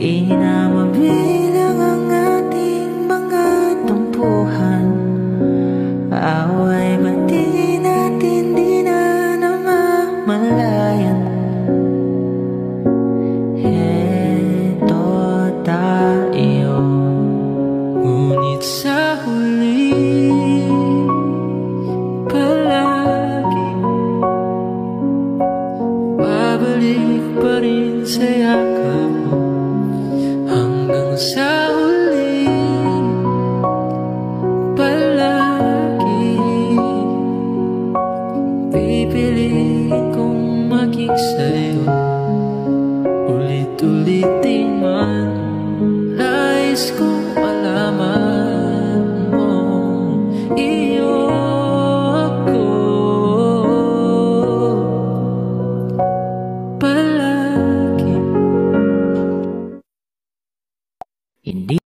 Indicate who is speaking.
Speaker 1: Di na mabilang ang ating mga tumpuhan. Away ba't di natin di na namamalayan? Heto tayo, ngunit sa huli palagi babalik pa rin sa yakap mo. Hanggang sa huli palagi pipiliin kong maging sa'yo. Ulit-ulitin man, nais kong malaman mo, iyo ako palagi. Hindi